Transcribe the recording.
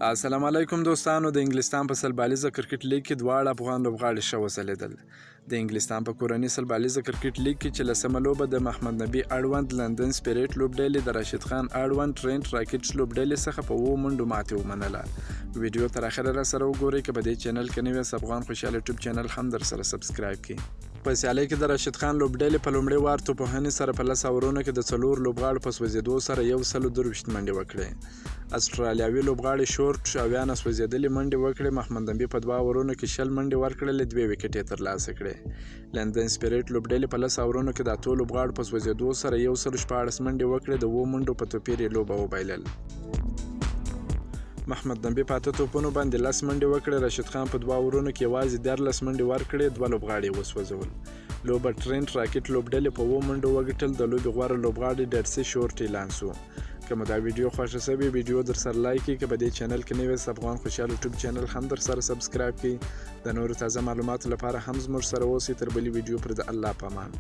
السلام علیکم دوستانو. د انګلستان په سلبالیزه کرکټ لیګ کې دواړه افغان لوبغاړي ښه وځلېدل. د انګلستان په کورني سلبالیزه کرکټ لیګ کې چې لسمه لوبه د محمد نبي اړوند لندن سپیریټ لوبډلې د راشد خان اړوند ټرینټ راکټس لوبډلې څخه په 7 منډو ماتې ومنله. ویډیو تر اخره را سره وګورئ. که په دې چینل کې نوی یاست، افغان خوشحال یوټیوب چینل هم در سره سبسکرایب کړئ. په سیالۍ کې د راشد خان لوبډلې په لومړي وار توپوهنې سره په 10 اورونو کې د 4 لوبغاړو په سوځېدو سره 122 منډې وکړې. استرالیاوي لوبغاړي شورټ 80 سوځېدلې منډې وکړې. محمد نبي په 2 اورونو کې 60 منډې ورکړلې، 2 وکټې ترلاسه کړې. لندن سپیریټ لوبډلې په 10 اورونو کې د 8 لوبغاړو په سوځېدو سره 114 منډې وکړې. د 7 منډو په توپیر یې لوبه وبایلل. محمد نبي په 8 توپونو باندې 10 منډې وکړې. راشد خان په 2 اورونو کې یوازې 14 منډې ورکړې، 2 لوبغاړي وسوځول. لوبه ټرینټ راکټ لوبډلې په 7 منډو وګټل. د لوبې غوره لوبغاړی ډارسي شورټ اعلان شو. که مو دا ویډیو خوښه شوې، ویډیو در سره لایک کړئ. که په دې چینل کې نوی یاست، افغان خوشحال یوټیوب چینل هم در سره سبسکرایب کړئ. د نورو تازه معلوماتو لپاره هم زموږ سره اوسئ. تر بلې ویډیو پر د الله په امان.